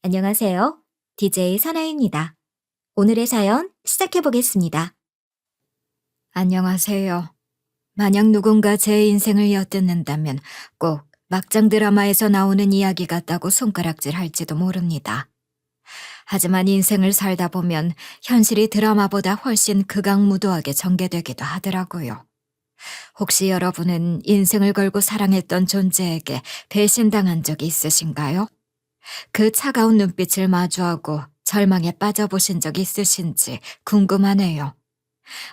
안녕하세요. DJ 선아입니다. 오늘의 사연 시작해 보겠습니다. 안녕하세요. 만약 누군가 제 인생을 엿듣는다면 꼭 막장 드라마에서 나오는 이야기 같다고 손가락질 할지도 모릅니다. 하지만 인생을 살다 보면 현실이 드라마보다 훨씬 극악무도하게 전개되기도 하더라고요. 혹시 여러분은 인생을 걸고 사랑했던 존재에게 배신당한 적이 있으신가요? 그 차가운 눈빛을 마주하고 절망에 빠져보신 적 있으신지 궁금하네요.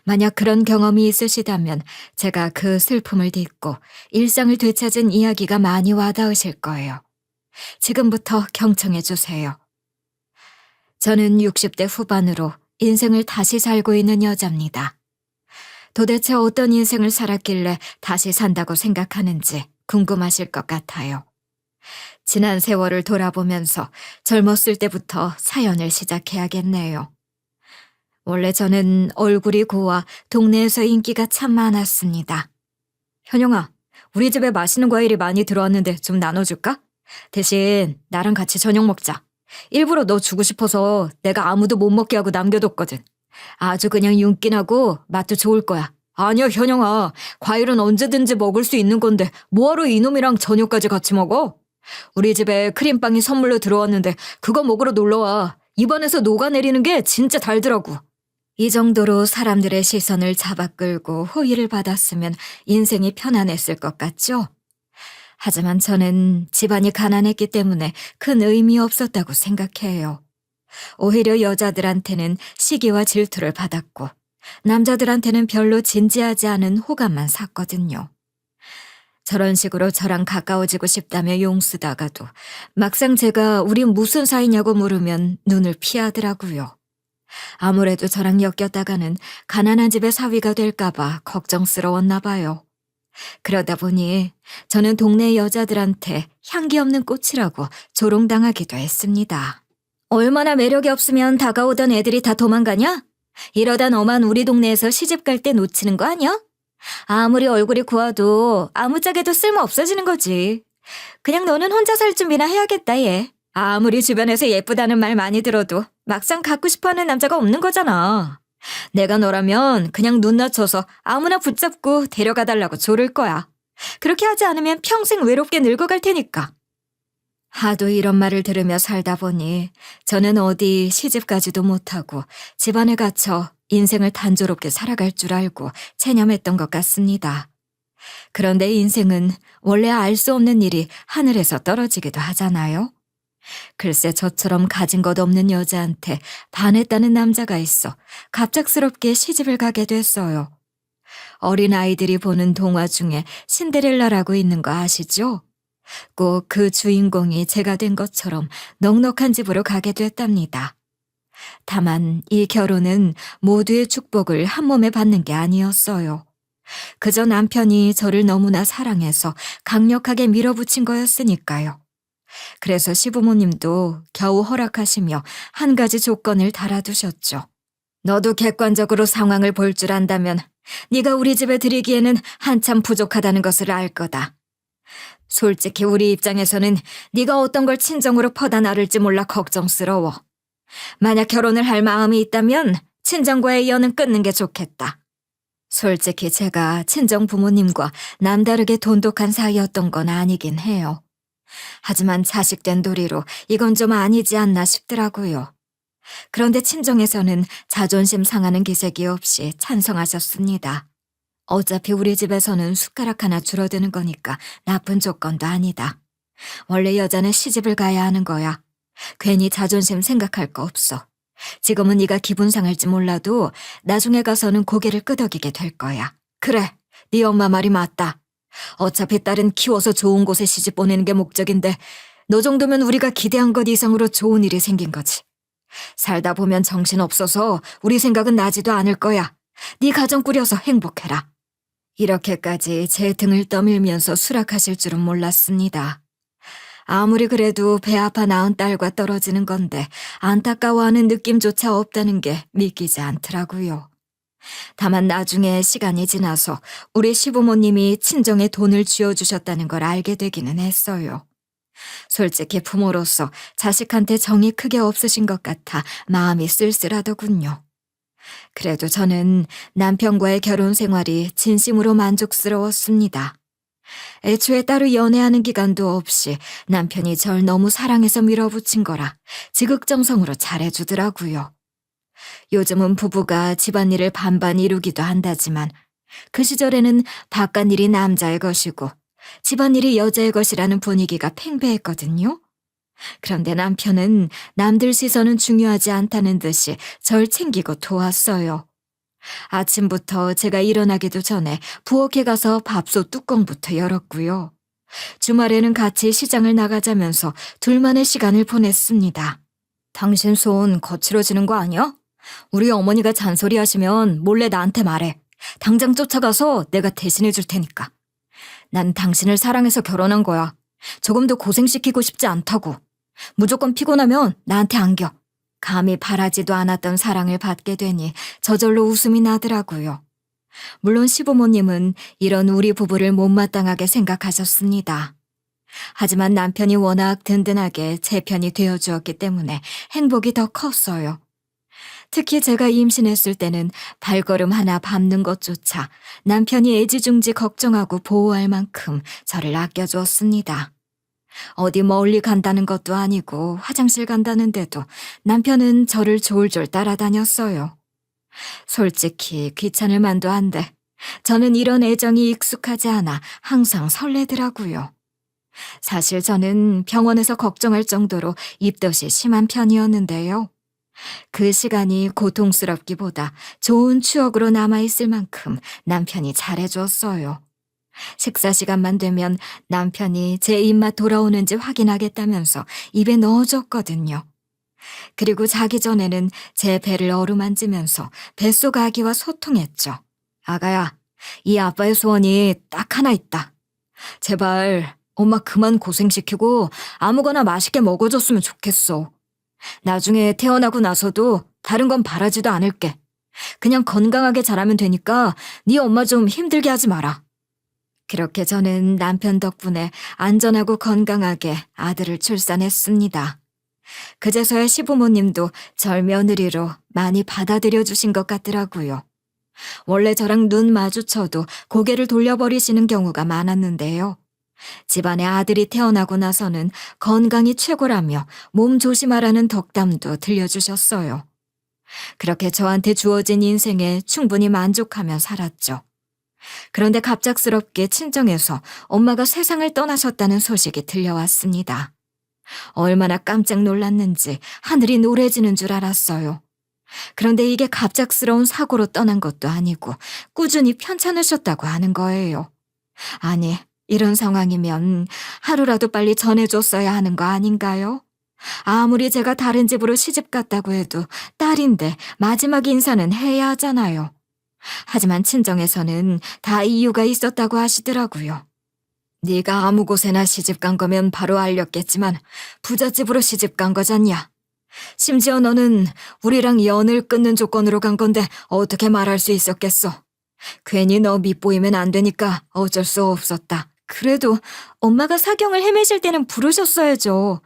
만약 그런 경험이 있으시다면 제가 그 슬픔을 딛고 일상을 되찾은 이야기가 많이 와닿으실 거예요. 지금부터 경청해 주세요. 저는 60대 후반으로 인생을 다시 살고 있는 여자입니다. 도대체 어떤 인생을 살았길래 다시 산다고 생각하는지 궁금하실 것 같아요. 지난 세월을 돌아보면서 젊었을 때부터 사연을 시작해야겠네요. 원래 저는 얼굴이 고와 동네에서 인기가 참 많았습니다. 현영아, 우리 집에 맛있는 과일이 많이 들어왔는데 좀 나눠줄까? 대신 나랑 같이 저녁 먹자. 일부러 너 주고 싶어서 내가 아무도 못 먹게 하고 남겨뒀거든. 아주 그냥 윤기나고 맛도 좋을 거야. 아니야, 현영아. 과일은 언제든지 먹을 수 있는 건데 뭐하러 이놈이랑 저녁까지 같이 먹어? 우리 집에 크림빵이 선물로 들어왔는데 그거 먹으러 놀러와. 입안에서 녹아내리는 게 진짜 달더라고. 이 정도로 사람들의 시선을 잡아 끌고 호의를 받았으면 인생이 편안했을 것 같죠? 하지만 저는 집안이 가난했기 때문에 큰 의미 없었다고 생각해요. 오히려 여자들한테는 시기와 질투를 받았고 남자들한테는 별로 진지하지 않은 호감만 샀거든요. 저런 식으로 저랑 가까워지고 싶다며 용쓰다가도 막상 제가 우린 무슨 사이냐고 물으면 눈을 피하더라고요. 아무래도 저랑 엮였다가는 가난한 집의 사위가 될까봐 걱정스러웠나 봐요. 그러다 보니 저는 동네 여자들한테 향기 없는 꽃이라고 조롱당하기도 했습니다. 얼마나 매력이 없으면 다가오던 애들이 다 도망가냐? 이러다 너만 우리 동네에서 시집 갈 때 놓치는 거 아니야? 아무리 얼굴이 고와도 아무짝에도 쓸모 없어지는 거지. 그냥 너는 혼자 살 준비나 해야겠다, 얘. 아무리 주변에서 예쁘다는 말 많이 들어도 막상 갖고 싶어하는 남자가 없는 거잖아. 내가 너라면 그냥 눈 낮춰서 아무나 붙잡고 데려가 달라고 조를 거야. 그렇게 하지 않으면 평생 외롭게 늙어갈 테니까. 하도 이런 말을 들으며 살다 보니 저는 어디 시집가지도 못하고 집안에 갇혀 인생을 단조롭게 살아갈 줄 알고 체념했던 것 같습니다. 그런데 인생은 원래 알 수 없는 일이 하늘에서 떨어지기도 하잖아요. 글쎄 저처럼 가진 것 없는 여자한테 반했다는 남자가 있어 갑작스럽게 시집을 가게 됐어요. 어린 아이들이 보는 동화 중에 신데렐라라고 있는 거 아시죠? 꼭 그 주인공이 제가 된 것처럼 넉넉한 집으로 가게 됐답니다. 다만 이 결혼은 모두의 축복을 한 몸에 받는 게 아니었어요. 그저 남편이 저를 너무나 사랑해서 강력하게 밀어붙인 거였으니까요. 그래서 시부모님도 겨우 허락하시며 한 가지 조건을 달아두셨죠. 너도 객관적으로 상황을 볼 줄 안다면 네가 우리 집에 들이기에는 한참 부족하다는 것을 알 거다. 솔직히 우리 입장에서는 네가 어떤 걸 친정으로 퍼다 나를지 몰라 걱정스러워. 만약 결혼을 할 마음이 있다면 친정과의 연은 끊는 게 좋겠다. 솔직히 제가 친정 부모님과 남다르게 돈독한 사이였던 건 아니긴 해요. 하지만 자식된 도리로 이건 좀 아니지 않나 싶더라고요. 그런데 친정에서는 자존심 상하는 기색이 없이 찬성하셨습니다. 어차피 우리 집에서는 숟가락 하나 줄어드는 거니까 나쁜 조건도 아니다. 원래 여자는 시집을 가야 하는 거야. 괜히 자존심 생각할 거 없어. 지금은 네가 기분 상할지 몰라도 나중에 가서는 고개를 끄덕이게 될 거야. 그래, 네 엄마 말이 맞다. 어차피 딸은 키워서 좋은 곳에 시집 보내는 게 목적인데 너 정도면 우리가 기대한 것 이상으로 좋은 일이 생긴 거지. 살다 보면 정신없어서 우리 생각은 나지도 않을 거야. 네 가정 꾸려서 행복해라. 이렇게까지 제 등을 떠밀면서 수락하실 줄은 몰랐습니다. 아무리 그래도 배 아파 낳은 딸과 떨어지는 건데 안타까워하는 느낌조차 없다는 게 믿기지 않더라고요. 다만 나중에 시간이 지나서 우리 시부모님이 친정에 돈을 쥐어주셨다는 걸 알게 되기는 했어요. 솔직히 부모로서 자식한테 정이 크게 없으신 것 같아 마음이 쓸쓸하더군요. 그래도 저는 남편과의 결혼 생활이 진심으로 만족스러웠습니다. 애초에 따로 연애하는 기간도 없이 남편이 절 너무 사랑해서 밀어붙인 거라 지극정성으로 잘해주더라고요. 요즘은 부부가 집안일을 반반 이루기도 한다지만 그 시절에는 바깥일이 남자의 것이고 집안일이 여자의 것이라는 분위기가 팽배했거든요. 그런데 남편은 남들 시선은 중요하지 않다는 듯이 절 챙기고 도왔어요. 아침부터 제가 일어나기도 전에 부엌에 가서 밥솥 뚜껑부터 열었고요. 주말에는 같이 시장을 나가자면서 둘만의 시간을 보냈습니다. 당신 손 거칠어지는 거 아니야? 우리 어머니가 잔소리하시면 몰래 나한테 말해. 당장 쫓아가서 내가 대신해 줄 테니까. 난 당신을 사랑해서 결혼한 거야. 조금 더 고생시키고 싶지 않다고. 무조건 피곤하면 나한테 안겨. 감히 바라지도 않았던 사랑을 받게 되니 저절로 웃음이 나더라고요. 물론 시부모님은 이런 우리 부부를 못마땅하게 생각하셨습니다. 하지만 남편이 워낙 든든하게 제 편이 되어주었기 때문에 행복이 더 컸어요. 특히 제가 임신했을 때는 발걸음 하나 밟는 것조차 남편이 애지중지 걱정하고 보호할 만큼 저를 아껴주었습니다. 어디 멀리 간다는 것도 아니고 화장실 간다는데도 남편은 저를 졸졸 따라다녔어요. 솔직히 귀찮을 만도 한데 저는 이런 애정이 익숙하지 않아 항상 설레더라고요. 사실 저는 병원에서 걱정할 정도로 입덧이 심한 편이었는데요. 그 시간이 고통스럽기보다 좋은 추억으로 남아있을 만큼 남편이 잘해줬어요. 식사 시간만 되면 남편이 제 입맛 돌아오는지 확인하겠다면서 입에 넣어줬거든요. 그리고 자기 전에는 제 배를 어루만지면서 뱃속 아기와 소통했죠. 아가야, 이 아빠의 소원이 딱 하나 있다. 제발 엄마 그만 고생시키고 아무거나 맛있게 먹어줬으면 좋겠어. 나중에 태어나고 나서도 다른 건 바라지도 않을게. 그냥 건강하게 자라면 되니까 네 엄마 좀 힘들게 하지 마라. 그렇게 저는 남편 덕분에 안전하고 건강하게 아들을 출산했습니다. 그제서야 시부모님도 절 며느리로 많이 받아들여 주신 것 같더라고요. 원래 저랑 눈 마주쳐도 고개를 돌려버리시는 경우가 많았는데요. 집안에 아들이 태어나고 나서는 건강이 최고라며 몸 조심하라는 덕담도 들려주셨어요. 그렇게 저한테 주어진 인생에 충분히 만족하며 살았죠. 그런데 갑작스럽게 친정에서 엄마가 세상을 떠나셨다는 소식이 들려왔습니다. 얼마나 깜짝 놀랐는지 하늘이 노래지는 줄 알았어요. 그런데 이게 갑작스러운 사고로 떠난 것도 아니고 꾸준히 편찮으셨다고 하는 거예요. 아니, 이런 상황이면 하루라도 빨리 전해줬어야 하는 거 아닌가요? 아무리 제가 다른 집으로 시집 갔다고 해도 딸인데 마지막 인사는 해야 하잖아요. 하지만 친정에서는 다 이유가 있었다고 하시더라고요. 네가 아무 곳에나 시집 간 거면 바로 알렸겠지만 부잣집으로 시집 간 거잖냐. 심지어 너는 우리랑 연을 끊는 조건으로 간 건데 어떻게 말할 수 있었겠어. 괜히 너 밉보이면 안 되니까 어쩔 수 없었다. 그래도 엄마가 사경을 헤매실 때는 부르셨어야죠.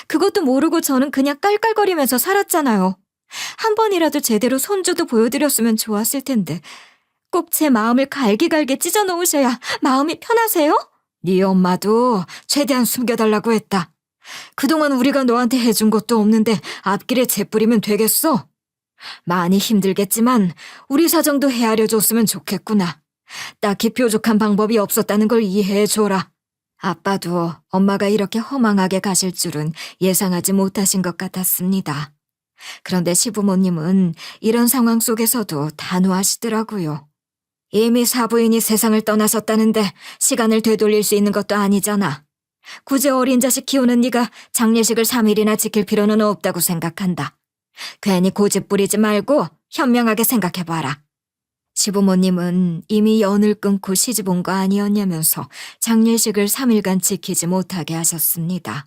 그것도 모르고 저는 그냥 깔깔거리면서 살았잖아요. 한 번이라도 제대로 손주도 보여드렸으면 좋았을 텐데 꼭 제 마음을 갈기갈기 찢어놓으셔야 마음이 편하세요? 네 엄마도 최대한 숨겨달라고 했다. 그동안 우리가 너한테 해준 것도 없는데 앞길에 재뿌리면 되겠어? 많이 힘들겠지만 우리 사정도 헤아려 줬으면 좋겠구나. 딱히 뾰족한 방법이 없었다는 걸 이해해줘라. 아빠도 엄마가 이렇게 허망하게 가실 줄은 예상하지 못하신 것 같았습니다. 그런데 시부모님은 이런 상황 속에서도 단호하시더라고요. 이미 사부인이 세상을 떠나셨다는데 시간을 되돌릴 수 있는 것도 아니잖아. 굳이 어린 자식 키우는 네가 장례식을 3일이나 지킬 필요는 없다고 생각한다. 괜히 고집 부리지 말고 현명하게 생각해봐라. 시부모님은 이미 연을 끊고 시집 온 거 아니었냐면서 장례식을 3일간 지키지 못하게 하셨습니다.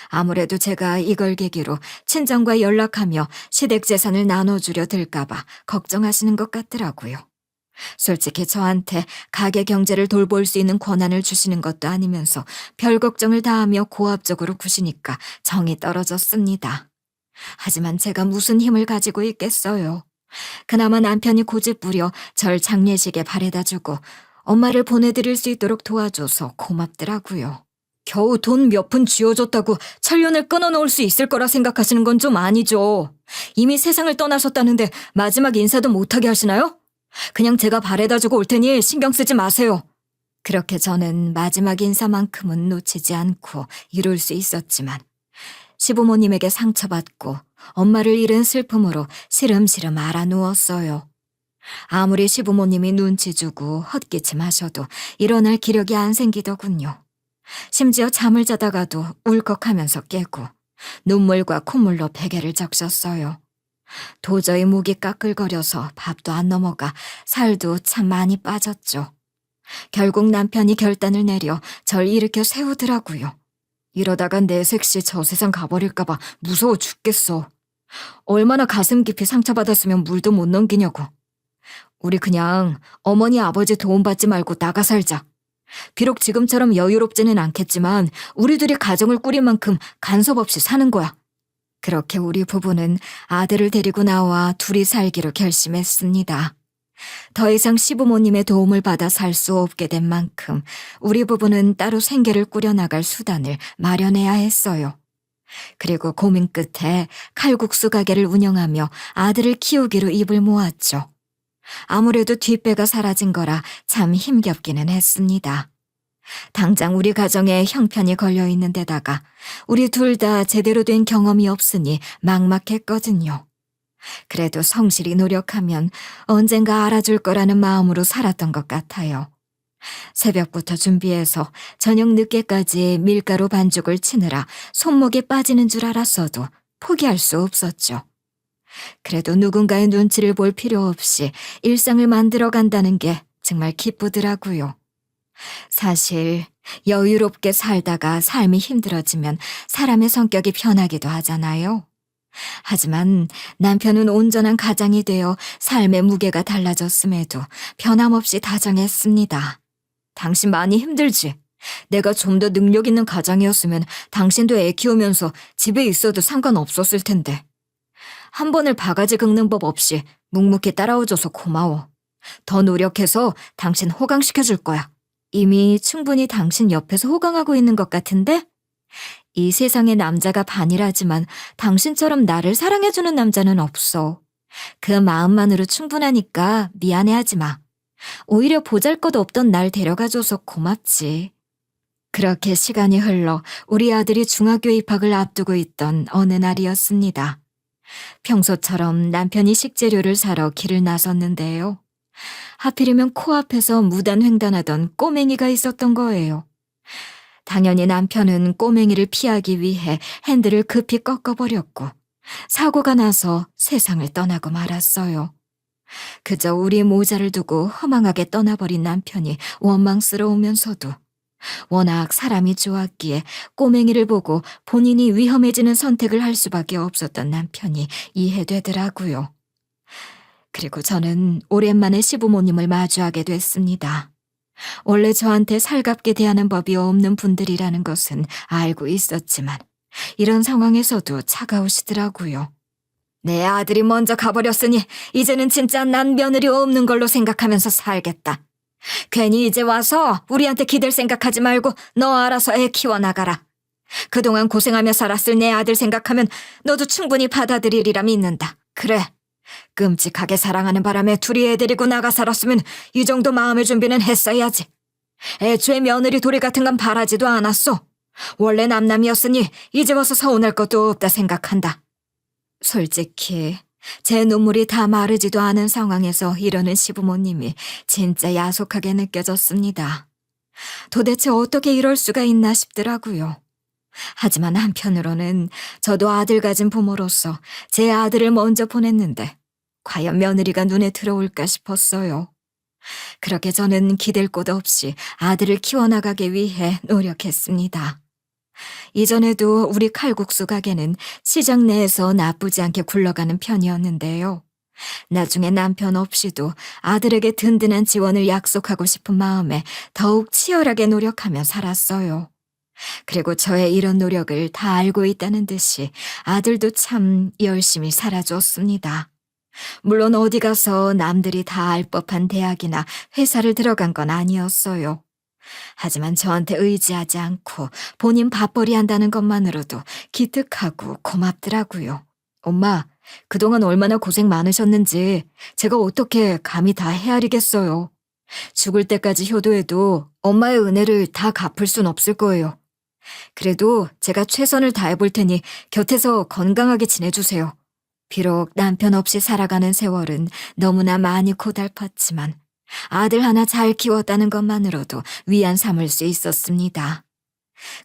아무래도 제가 이걸 계기로 친정과 연락하며 시댁 재산을 나눠주려 들까봐 걱정하시는 것 같더라고요. 솔직히 저한테 가게 경제를 돌볼 수 있는 권한을 주시는 것도 아니면서 별 걱정을 다하며 고압적으로 구시니까 정이 떨어졌습니다. 하지만 제가 무슨 힘을 가지고 있겠어요. 그나마 남편이 고집부려 절 장례식에 바래다주고 엄마를 보내드릴 수 있도록 도와줘서 고맙더라고요. 겨우 돈 몇 푼 쥐어줬다고 천년을 끊어놓을 수 있을 거라 생각하시는 건 좀 아니죠. 이미 세상을 떠나셨다는데 마지막 인사도 못하게 하시나요? 그냥 제가 바래다주고 올 테니 신경 쓰지 마세요. 그렇게 저는 마지막 인사만큼은 놓치지 않고 이룰 수 있었지만 시부모님에게 상처받고 엄마를 잃은 슬픔으로 시름시름 알아 누웠어요. 아무리 시부모님이 눈치 주고 헛기침하셔도 일어날 기력이 안 생기더군요. 심지어 잠을 자다가도 울컥하면서 깨고 눈물과 콧물로 베개를 적셨어요. 도저히 목이 까끌거려서 밥도 안 넘어가 살도 참 많이 빠졌죠. 결국 남편이 결단을 내려 절 일으켜 세우더라고요. 이러다가 내 색시 저 세상 가버릴까봐 무서워 죽겠어. 얼마나 가슴 깊이 상처받았으면 물도 못 넘기냐고. 우리 그냥 어머니 아버지 도움받지 말고 나가 살자. 비록 지금처럼 여유롭지는 않겠지만 우리 둘이 가정을 꾸릴 만큼 간섭 없이 사는 거야. 그렇게 우리 부부는 아들을 데리고 나와 둘이 살기로 결심했습니다. 더 이상 시부모님의 도움을 받아 살 수 없게 된 만큼 우리 부부는 따로 생계를 꾸려나갈 수단을 마련해야 했어요. 그리고 고민 끝에 칼국수 가게를 운영하며 아들을 키우기로 입을 모았죠. 아무래도 뒷배가 사라진 거라 참 힘겹기는 했습니다. 당장 우리 가정에 형편이 걸려 있는 데다가 우리 둘 다 제대로 된 경험이 없으니 막막했거든요. 그래도 성실히 노력하면 언젠가 알아줄 거라는 마음으로 살았던 것 같아요. 새벽부터 준비해서 저녁 늦게까지 밀가루 반죽을 치느라 손목에 빠지는 줄 알았어도 포기할 수 없었죠. 그래도 누군가의 눈치를 볼 필요 없이 일상을 만들어 간다는 게 정말 기쁘더라고요. 사실 여유롭게 살다가 삶이 힘들어지면 사람의 성격이 변하기도 하잖아요. 하지만 남편은 온전한 가장이 되어 삶의 무게가 달라졌음에도 변함없이 다정했습니다. 당신 많이 힘들지? 내가 좀 더 능력 있는 가장이었으면 당신도 애 키우면서 집에 있어도 상관없었을 텐데. 한 번을 바가지 긁는 법 없이 묵묵히 따라와줘서 고마워. 더 노력해서 당신 호강시켜줄 거야. 이미 충분히 당신 옆에서 호강하고 있는 것 같은데? 이 세상에 남자가 반이라지만 당신처럼 나를 사랑해주는 남자는 없어. 그 마음만으로 충분하니까 미안해하지 마. 오히려 보잘것없던 날 데려가줘서 고맙지. 그렇게 시간이 흘러 우리 아들이 중학교 입학을 앞두고 있던 어느 날이었습니다. 평소처럼 남편이 식재료를 사러 길을 나섰는데요. 하필이면 코앞에서 무단횡단하던 꼬맹이가 있었던 거예요. 당연히 남편은 꼬맹이를 피하기 위해 핸들을 급히 꺾어버렸고 사고가 나서 세상을 떠나고 말았어요. 그저 우리 모자를 두고 허망하게 떠나버린 남편이 원망스러우면서도 워낙 사람이 좋았기에 꼬맹이를 보고 본인이 위험해지는 선택을 할 수밖에 없었던 남편이 이해되더라고요. 그리고 저는 오랜만에 시부모님을 마주하게 됐습니다. 원래 저한테 살갑게 대하는 법이 없는 분들이라는 것은 알고 있었지만 이런 상황에서도 차가우시더라고요. 내 아들이 먼저 가버렸으니 이제는 진짜 난 며느리 없는 걸로 생각하면서 살겠다. 괜히 이제 와서 우리한테 기댈 생각하지 말고 너 알아서 애 키워나가라. 그동안 고생하며 살았을 내 아들 생각하면 너도 충분히 받아들이리라 믿는다. 그래. 끔찍하게 사랑하는 바람에 둘이 애 데리고 나가 살았으면 이 정도 마음의 준비는 했어야지. 애초에 며느리 도리 같은 건 바라지도 않았어. 원래 남남이었으니 이제 와서 서운할 것도 없다 생각한다. 솔직히 제 눈물이 다 마르지도 않은 상황에서 이러는 시부모님이 진짜 야속하게 느껴졌습니다. 도대체 어떻게 이럴 수가 있나 싶더라고요. 하지만 한편으로는 저도 아들 가진 부모로서 제 아들을 먼저 보냈는데 과연 며느리가 눈에 들어올까 싶었어요. 그렇게 저는 기댈 곳 없이 아들을 키워나가기 위해 노력했습니다. 이전에도 우리 칼국수 가게는 시장 내에서 나쁘지 않게 굴러가는 편이었는데요. 나중에 남편 없이도 아들에게 든든한 지원을 약속하고 싶은 마음에 더욱 치열하게 노력하며 살았어요. 그리고 저의 이런 노력을 다 알고 있다는 듯이 아들도 참 열심히 살아줬습니다. 물론 어디 가서 남들이 다 알 법한 대학이나 회사를 들어간 건 아니었어요. 하지만 저한테 의지하지 않고 본인 밥벌이 한다는 것만으로도 기특하고 고맙더라고요. 엄마, 그동안 얼마나 고생 많으셨는지 제가 어떻게 감히 다 헤아리겠어요. 죽을 때까지 효도해도 엄마의 은혜를 다 갚을 순 없을 거예요. 그래도 제가 최선을 다해볼 테니 곁에서 건강하게 지내주세요. 비록 남편 없이 살아가는 세월은 너무나 많이 고달팠지만 아들 하나 잘 키웠다는 것만으로도 위안 삼을 수 있었습니다.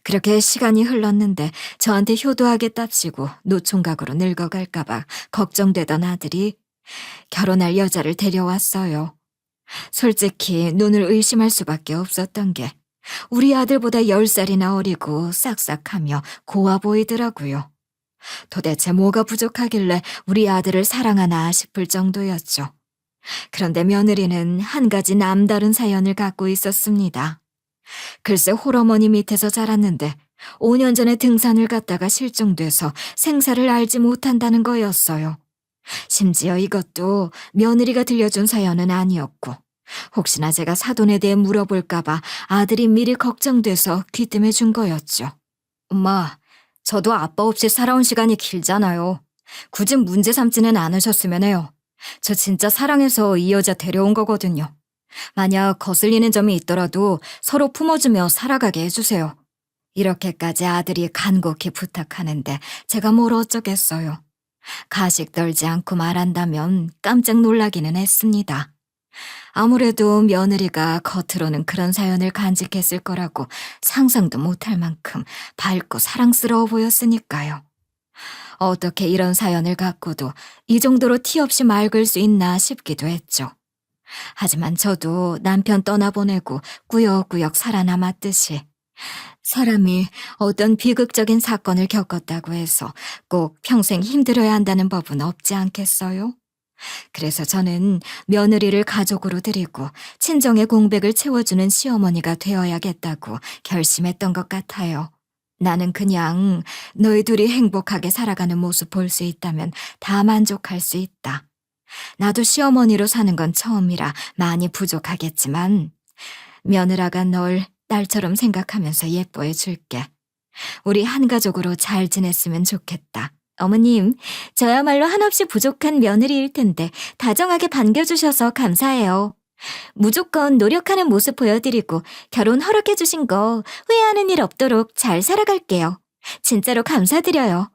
그렇게 시간이 흘렀는데 저한테 효도하겠답시고 노총각으로 늙어갈까봐 걱정되던 아들이 결혼할 여자를 데려왔어요. 솔직히 눈을 의심할 수밖에 없었던 게 우리 아들보다 10살이나 어리고 싹싹하며 고와 보이더라고요. 도대체 뭐가 부족하길래 우리 아들을 사랑하나 싶을 정도였죠. 그런데 며느리는 한 가지 남다른 사연을 갖고 있었습니다. 글쎄 홀어머니 밑에서 자랐는데 5년 전에 등산을 갔다가 실종돼서 생사를 알지 못한다는 거였어요. 심지어 이것도 며느리가 들려준 사연은 아니었고 혹시나 제가 사돈에 대해 물어볼까봐 아들이 미리 걱정돼서 귀뜸해 준 거였죠. 엄마, 저도 아빠 없이 살아온 시간이 길잖아요. 굳이 문제 삼지는 않으셨으면 해요. 저 진짜 사랑해서 이 여자 데려온 거거든요. 만약 거슬리는 점이 있더라도 서로 품어주며 살아가게 해주세요. 이렇게까지 아들이 간곡히 부탁하는데 제가 뭘 어쩌겠어요. 가식 떨지 않고 말한다면 깜짝 놀라기는 했습니다. 아무래도 며느리가 겉으로는 그런 사연을 간직했을 거라고 상상도 못할 만큼 밝고 사랑스러워 보였으니까요. 어떻게 이런 사연을 갖고도 이 정도로 티 없이 맑을 수 있나 싶기도 했죠. 하지만 저도 남편 떠나보내고 꾸역꾸역 살아남았듯이 사람이 어떤 비극적인 사건을 겪었다고 해서 꼭 평생 힘들어야 한다는 법은 없지 않겠어요? 그래서 저는 며느리를 가족으로 들이고 친정의 공백을 채워주는 시어머니가 되어야겠다고 결심했던 것 같아요. 나는 그냥 너희 둘이 행복하게 살아가는 모습 볼 수 있다면 다 만족할 수 있다. 나도 시어머니로 사는 건 처음이라 많이 부족하겠지만 며느라가 널 딸처럼 생각하면서 예뻐해 줄게. 우리 한 가족으로 잘 지냈으면 좋겠다. 어머님, 저야말로 한없이 부족한 며느리일 텐데 다정하게 반겨주셔서 감사해요. 무조건 노력하는 모습 보여드리고 결혼 허락해주신 거 후회하는 일 없도록 잘 살아갈게요. 진짜로 감사드려요.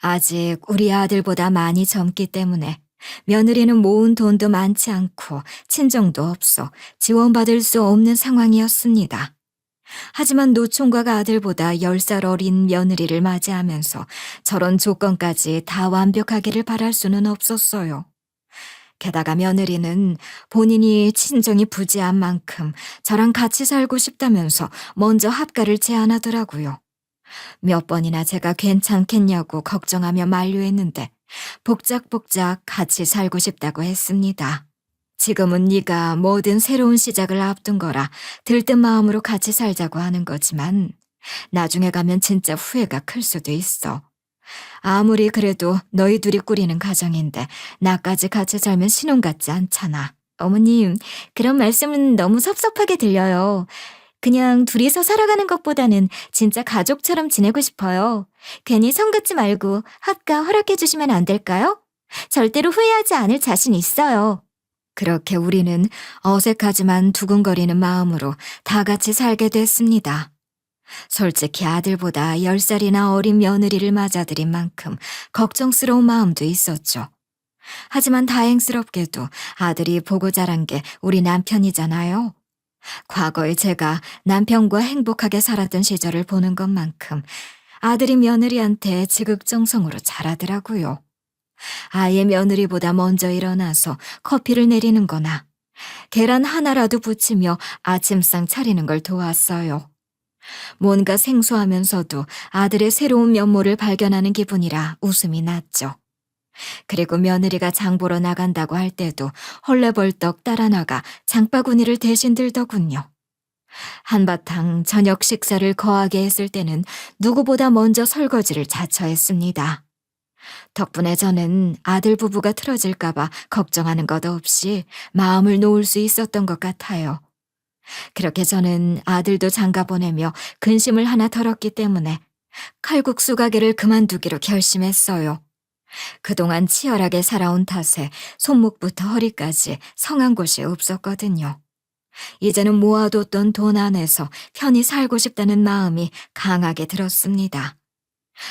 아직 우리 아들보다 많이 젊기 때문에 며느리는 모은 돈도 많지 않고 친정도 없어 지원받을 수 없는 상황이었습니다. 하지만 노총각 아들보다 10살 어린 며느리를 맞이하면서 저런 조건까지 다 완벽하기를 바랄 수는 없었어요. 게다가 며느리는 본인이 친정이 부재한 만큼 저랑 같이 살고 싶다면서 먼저 합가를 제안하더라고요. 몇 번이나 제가 괜찮겠냐고 걱정하며 만류했는데 복작복작 같이 살고 싶다고 했습니다. 지금은 네가 뭐든 새로운 시작을 앞둔 거라 들뜬 마음으로 같이 살자고 하는 거지만 나중에 가면 진짜 후회가 클 수도 있어. 아무리 그래도 너희 둘이 꾸리는 가정인데 나까지 같이 살면 신혼 같지 않잖아. 어머님, 그런 말씀은 너무 섭섭하게 들려요. 그냥 둘이서 살아가는 것보다는 진짜 가족처럼 지내고 싶어요. 괜히 성 긋지 말고 합가 허락해 주시면 안 될까요? 절대로 후회하지 않을 자신 있어요. 그렇게 우리는 어색하지만 두근거리는 마음으로 다 같이 살게 됐습니다. 솔직히 아들보다 10살이나 어린 며느리를 맞아들인 만큼 걱정스러운 마음도 있었죠. 하지만 다행스럽게도 아들이 보고 자란 게 우리 남편이잖아요. 과거에 제가 남편과 행복하게 살았던 시절을 보는 것만큼 아들이 며느리한테 지극정성으로 잘하더라고요. 아예 며느리보다 먼저 일어나서 커피를 내리는 거나 계란 하나라도 부치며 아침상 차리는 걸 도왔어요. 뭔가 생소하면서도 아들의 새로운 면모를 발견하는 기분이라 웃음이 났죠. 그리고 며느리가 장 보러 나간다고 할 때도 헐레벌떡 따라 나가 장바구니를 대신 들더군요. 한바탕 저녁 식사를 거하게 했을 때는 누구보다 먼저 설거지를 자처했습니다. 덕분에 저는 아들 부부가 틀어질까봐 걱정하는 것 없이 마음을 놓을 수 있었던 것 같아요. 그렇게 저는 아들도 장가 보내며 근심을 하나 덜었기 때문에 칼국수 가게를 그만두기로 결심했어요. 그동안 치열하게 살아온 탓에 손목부터 허리까지 성한 곳이 없었거든요. 이제는 모아뒀던 돈 안에서 편히 살고 싶다는 마음이 강하게 들었습니다.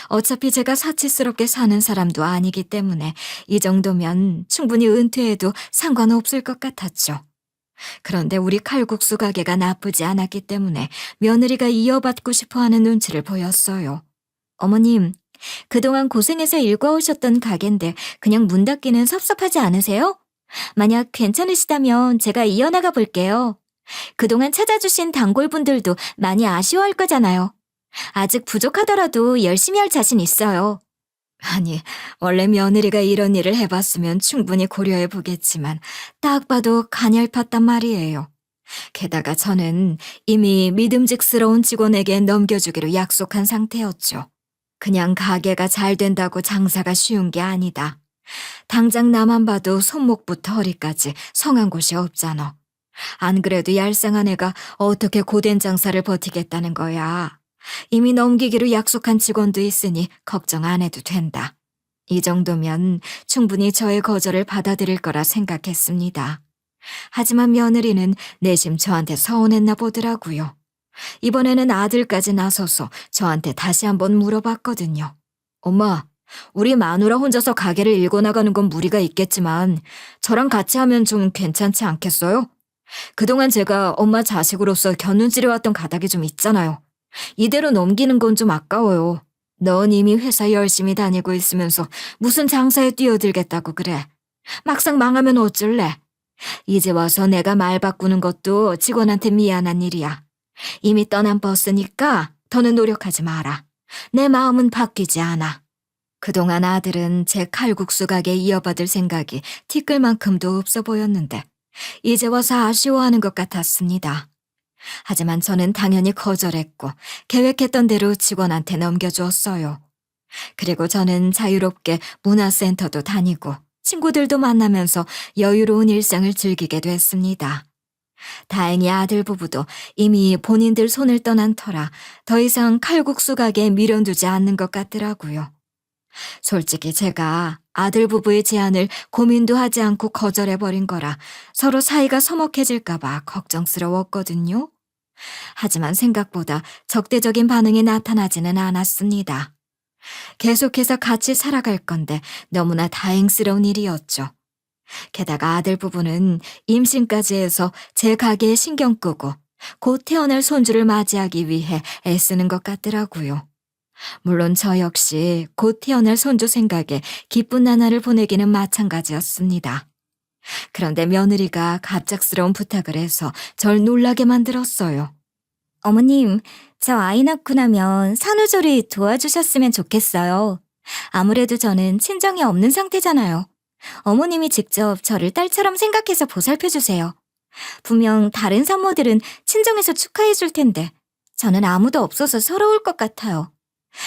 어차피 제가 사치스럽게 사는 사람도 아니기 때문에 이 정도면 충분히 은퇴해도 상관없을 것 같았죠. 그런데 우리 칼국수 가게가 나쁘지 않았기 때문에 며느리가 이어받고 싶어하는 눈치를 보였어요. 어머님, 그동안 고생해서 일궈오셨던 가게인데 그냥 문 닫기는 섭섭하지 않으세요? 만약 괜찮으시다면 제가 이어나가 볼게요. 그동안 찾아주신 단골분들도 많이 아쉬워할 거잖아요. 아직 부족하더라도 열심히 할 자신 있어요. 아니, 원래 며느리가 이런 일을 해봤으면 충분히 고려해 보겠지만 딱 봐도 가냘팠단 말이에요. 게다가 저는 이미 믿음직스러운 직원에게 넘겨주기로 약속한 상태였죠. 그냥 가게가 잘 된다고 장사가 쉬운 게 아니다. 당장 나만 봐도 손목부터 허리까지 성한 곳이 없잖아. 안 그래도 얄쌍한 애가 어떻게 고된 장사를 버티겠다는 거야. 이미 넘기기로 약속한 직원도 있으니 걱정 안 해도 된다. 이 정도면 충분히 저의 거절을 받아들일 거라 생각했습니다. 하지만 며느리는 내심 저한테 서운했나 보더라고요. 이번에는 아들까지 나서서 저한테 다시 한번 물어봤거든요. 엄마, 우리 마누라 혼자서 가게를 일궈나가는 건 무리가 있겠지만 저랑 같이 하면 좀 괜찮지 않겠어요? 그동안 제가 엄마 자식으로서 겨눈질해왔던 가닥이 좀 있잖아요. 이대로 넘기는 건 좀 아까워요. 넌 이미 회사 열심히 다니고 있으면서 무슨 장사에 뛰어들겠다고 그래. 막상 망하면 어쩔래? 이제 와서 내가 말 바꾸는 것도 직원한테 미안한 일이야. 이미 떠난 버스니까 더는 노력하지 마라. 내 마음은 바뀌지 않아. 그동안 아들은 제 칼국수 가게 이어받을 생각이 티끌만큼도 없어 보였는데 이제 와서 아쉬워하는 것 같았습니다. 하지만 저는 당연히 거절했고 계획했던 대로 직원한테 넘겨주었어요. 그리고 저는 자유롭게 문화센터도 다니고 친구들도 만나면서 여유로운 일상을 즐기게 됐습니다. 다행히 아들 부부도 이미 본인들 손을 떠난 터라 더 이상 칼국수 가게에 미련두지 않는 것 같더라고요. 솔직히 제가 아들 부부의 제안을 고민도 하지 않고 거절해버린 거라 서로 사이가 서먹해질까봐 걱정스러웠거든요. 하지만 생각보다 적대적인 반응이 나타나지는 않았습니다. 계속해서 같이 살아갈 건데 너무나 다행스러운 일이었죠. 게다가 아들 부부는 임신까지 해서 제 가게에 신경 끄고 곧 태어날 손주를 맞이하기 위해 애쓰는 것 같더라고요. 물론 저 역시 곧 태어날 손주 생각에 기쁜 나날을 보내기는 마찬가지였습니다. 그런데 며느리가 갑작스러운 부탁을 해서 절 놀라게 만들었어요. 어머님, 저 아이 낳고 나면 산후조리 도와주셨으면 좋겠어요. 아무래도 저는 친정이 없는 상태잖아요. 어머님이 직접 저를 딸처럼 생각해서 보살펴주세요. 분명 다른 산모들은 친정에서 축하해 줄 텐데 저는 아무도 없어서 서러울 것 같아요.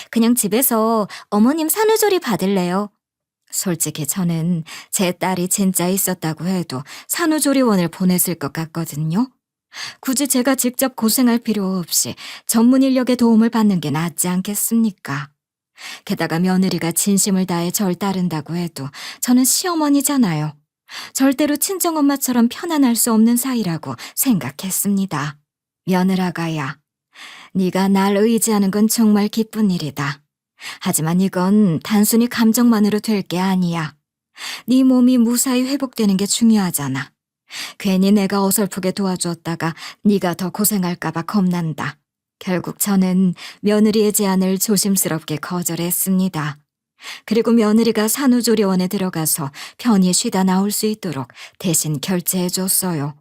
그냥 집에서 어머님 산후조리 받을래요. 솔직히 저는 제 딸이 진짜 있었다고 해도 산후조리원을 보냈을 것 같거든요. 굳이 제가 직접 고생할 필요 없이 전문 인력의 도움을 받는 게 낫지 않겠습니까? 게다가 며느리가 진심을 다해 절 따른다고 해도 저는 시어머니잖아요. 절대로 친정엄마처럼 편안할 수 없는 사이라고 생각했습니다. 며느라가야, 네가 날 의지하는 건 정말 기쁜 일이다. 하지만 이건 단순히 감정만으로 될 게 아니야. 네 몸이 무사히 회복되는 게 중요하잖아. 괜히 내가 어설프게 도와주었다가 네가 더 고생할까 봐 겁난다. 결국 저는 며느리의 제안을 조심스럽게 거절했습니다. 그리고 며느리가 산후조리원에 들어가서 편히 쉬다 나올 수 있도록 대신 결제해줬어요.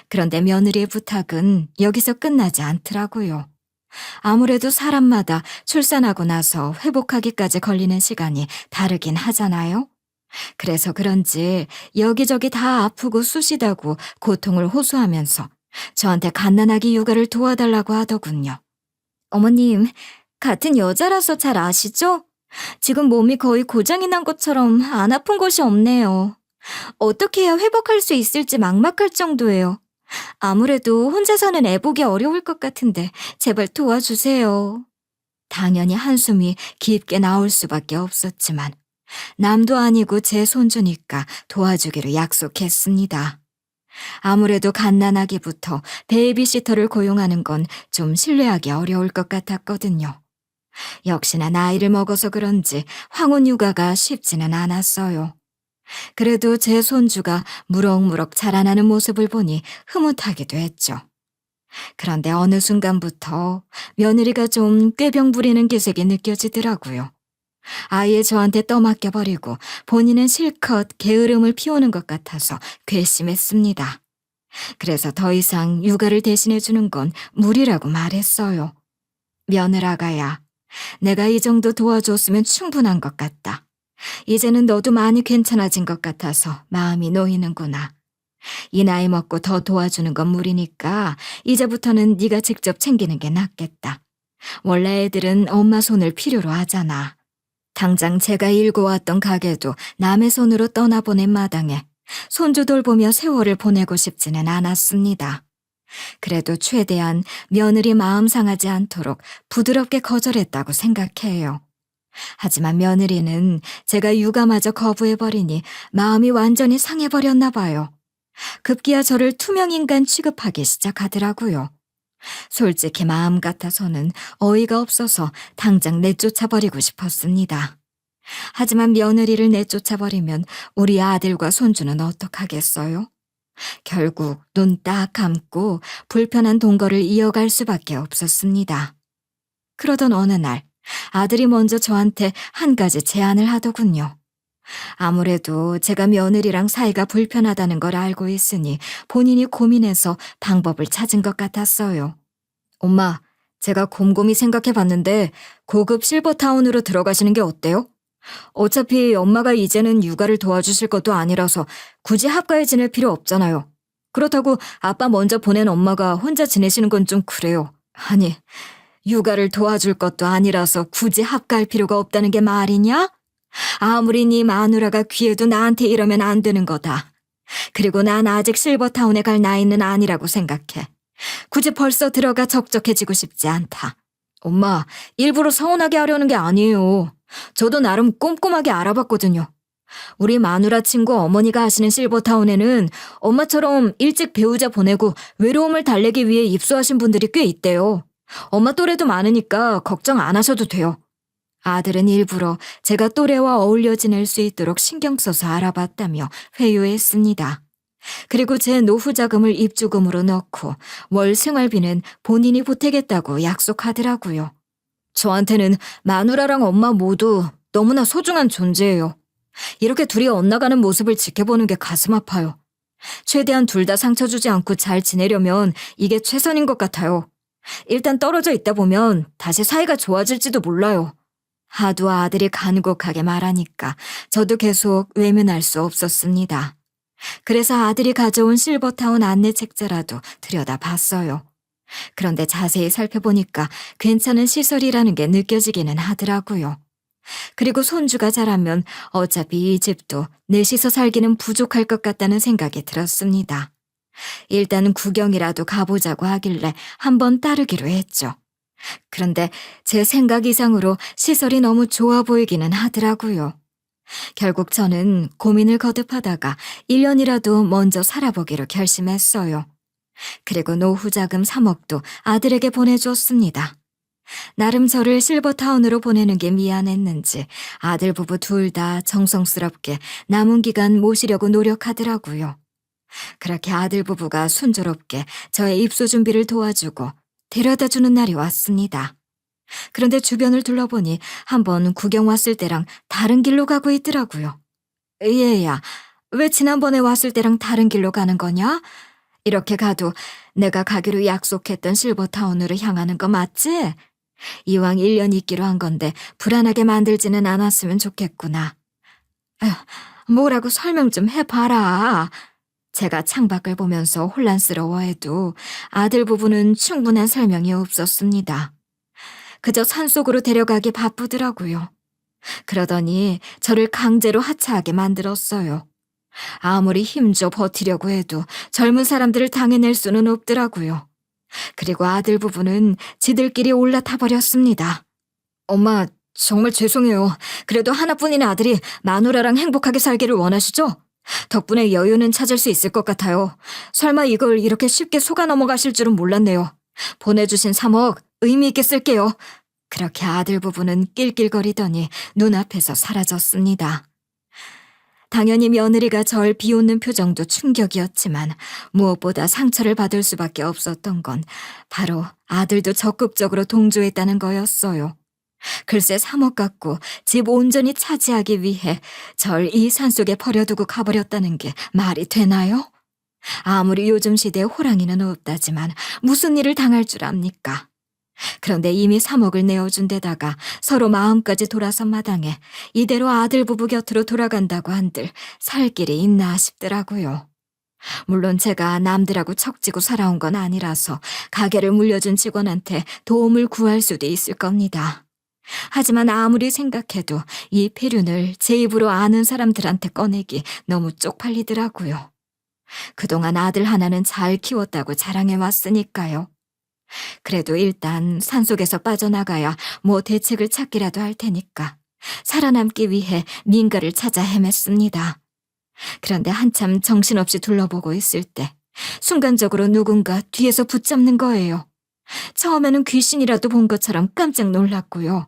그런데 며느리의 부탁은 여기서 끝나지 않더라고요. 아무래도 사람마다 출산하고 나서 회복하기까지 걸리는 시간이 다르긴 하잖아요. 그래서 그런지 여기저기 다 아프고 쑤시다고 고통을 호소하면서 저한테 갓난아기 육아를 도와달라고 하더군요. 어머님, 같은 여자라서 잘 아시죠? 지금 몸이 거의 고장이 난 것처럼 안 아픈 곳이 없네요. 어떻게 해야 회복할 수 있을지 막막할 정도예요. 아무래도 혼자 사는 애 보기 어려울 것 같은데 제발 도와주세요. 당연히 한숨이 깊게 나올 수밖에 없었지만 남도 아니고 제 손주니까 도와주기로 약속했습니다. 아무래도 갓난아기부터 베이비시터를 고용하는 건 좀 신뢰하기 어려울 것 같았거든요. 역시나 나이를 먹어서 그런지 황혼 육아가 쉽지는 않았어요. 그래도 제 손주가 무럭무럭 자라나는 모습을 보니 흐뭇하기도 했죠. 그런데 어느 순간부터 며느리가 좀 꾀병 부리는 기색이 느껴지더라고요. 아예 저한테 떠맡겨버리고 본인은 실컷 게으름을 피우는 것 같아서 괘씸했습니다. 그래서 더 이상 육아를 대신해주는 건 무리라고 말했어요. 며느라가야, 내가 이 정도 도와줬으면 충분한 것 같다. 이제는 너도 많이 괜찮아진 것 같아서 마음이 놓이는구나. 이 나이 먹고 더 도와주는 건 무리니까 이제부터는 네가 직접 챙기는 게 낫겠다. 원래 애들은 엄마 손을 필요로 하잖아. 당장 제가 일궈왔던 가게도 남의 손으로 떠나보낸 마당에 손주 돌보며 세월을 보내고 싶지는 않았습니다. 그래도 최대한 며느리 마음 상하지 않도록 부드럽게 거절했다고 생각해요. 하지만 며느리는 제가 육아마저 거부해버리니 마음이 완전히 상해버렸나 봐요. 급기야 저를 투명인간 취급하기 시작하더라고요. 솔직히 마음 같아서는 어이가 없어서 당장 내쫓아버리고 싶었습니다. 하지만 며느리를 내쫓아버리면 우리 아들과 손주는 어떡하겠어요? 결국 눈 딱 감고 불편한 동거를 이어갈 수밖에 없었습니다. 그러던 어느 날 아들이 먼저 저한테 한 가지 제안을 하더군요. 아무래도 제가 며느리랑 사이가 불편하다는 걸 알고 있으니 본인이 고민해서 방법을 찾은 것 같았어요. 엄마, 제가 곰곰이 생각해봤는데 고급 실버타운으로 들어가시는 게 어때요? 어차피 엄마가 이제는 육아를 도와주실 것도 아니라서 굳이 합가에 지낼 필요 없잖아요. 그렇다고 아빠 먼저 보낸 엄마가 혼자 지내시는 건 좀 그래요. 아니, 육아를 도와줄 것도 아니라서 굳이 합가할 필요가 없다는 게 말이냐? 아무리 네 마누라가 귀해도 나한테 이러면 안 되는 거다. 그리고 난 아직 실버타운에 갈 나이는 아니라고 생각해. 굳이 벌써 들어가 적적해지고 싶지 않다. 엄마, 일부러 서운하게 하려는 게 아니에요. 저도 나름 꼼꼼하게 알아봤거든요. 우리 마누라 친구 어머니가 하시는 실버타운에는 엄마처럼 일찍 배우자 보내고 외로움을 달래기 위해 입소하신 분들이 꽤 있대요. 엄마 또래도 많으니까 걱정 안 하셔도 돼요. 아들은 일부러 제가 또래와 어울려 지낼 수 있도록 신경 써서 알아봤다며 회유했습니다. 그리고 제 노후 자금을 입주금으로 넣고 월 생활비는 본인이 보태겠다고 약속하더라고요. 저한테는 마누라랑 엄마 모두 너무나 소중한 존재예요. 이렇게 둘이 엇나가는 모습을 지켜보는 게 가슴 아파요. 최대한 둘 다 상처 주지 않고 잘 지내려면 이게 최선인 것 같아요. 일단 떨어져 있다 보면 다시 사이가 좋아질지도 몰라요. 하도 아들이 간곡하게 말하니까 저도 계속 외면할 수 없었습니다. 그래서 아들이 가져온 실버타운 안내 책자라도 들여다봤어요. 그런데 자세히 살펴보니까 괜찮은 시설이라는 게 느껴지기는 하더라고요. 그리고 손주가 자라면 어차피 이 집도 넷이서 살기는 부족할 것 같다는 생각이 들었습니다. 일단 구경이라도 가보자고 하길래 한번 따르기로 했죠. 그런데 제 생각 이상으로 시설이 너무 좋아 보이기는 하더라고요. 결국 저는 고민을 거듭하다가 1년이라도 먼저 살아보기로 결심했어요. 그리고 노후 자금 3억도 아들에게 보내주었습니다. 나름 저를 실버타운으로 보내는 게 미안했는지 아들 부부 둘 다 정성스럽게 남은 기간 모시려고 노력하더라고요. 그렇게 아들 부부가 순조롭게 저의 입소 준비를 도와주고 데려다주는 날이 왔습니다. 그런데 주변을 둘러보니 한번 구경 왔을 때랑 다른 길로 가고 있더라고요. 얘야, 왜 지난번에 왔을 때랑 다른 길로 가는 거냐? 이렇게 가도 내가 가기로 약속했던 실버타운으로 향하는 거 맞지? 이왕 1년 있기로 한 건데 불안하게 만들지는 않았으면 좋겠구나. 뭐라고 설명 좀 해봐라. 제가 창밖을 보면서 혼란스러워해도 아들 부부는 충분한 설명이 없었습니다. 그저 산속으로 데려가기 바쁘더라고요. 그러더니 저를 강제로 하차하게 만들었어요. 아무리 힘줘 버티려고 해도 젊은 사람들을 당해낼 수는 없더라고요. 그리고 아들 부부는 지들끼리 올라타 버렸습니다. 엄마, 정말 죄송해요. 그래도 하나뿐인 아들이 마누라랑 행복하게 살기를 원하시죠? 덕분에 여유는 찾을 수 있을 것 같아요. 설마 이걸 이렇게 쉽게 속아 넘어가실 줄은 몰랐네요. 보내주신 3억 의미 있게 쓸게요. 그렇게 아들 부부는 낄낄거리더니 눈앞에서 사라졌습니다. 당연히 며느리가 절 비웃는 표정도 충격이었지만 무엇보다 상처를 받을 수밖에 없었던 건 바로 아들도 적극적으로 동조했다는 거였어요. 글쎄 3억 갖고 집 온전히 차지하기 위해 절 이 산속에 버려두고 가버렸다는 게 말이 되나요? 아무리 요즘 시대에 호랑이는 없다지만 무슨 일을 당할 줄 압니까? 그런데 이미 3억을 내어준 데다가 서로 마음까지 돌아선 마당에 이대로 아들 부부 곁으로 돌아간다고 한들 살 길이 있나 싶더라고요. 물론 제가 남들하고 척지고 살아온 건 아니라서 가게를 물려준 직원한테 도움을 구할 수도 있을 겁니다. 하지만 아무리 생각해도 이 폐륜을 제 입으로 아는 사람들한테 꺼내기 너무 쪽팔리더라고요. 그동안 아들 하나는 잘 키웠다고 자랑해왔으니까요. 그래도 일단 산속에서 빠져나가야 뭐 대책을 찾기라도 할 테니까 살아남기 위해 민가를 찾아 헤맸습니다. 그런데 한참 정신없이 둘러보고 있을 때 순간적으로 누군가 뒤에서 붙잡는 거예요. 처음에는 귀신이라도 본 것처럼 깜짝 놀랐고요.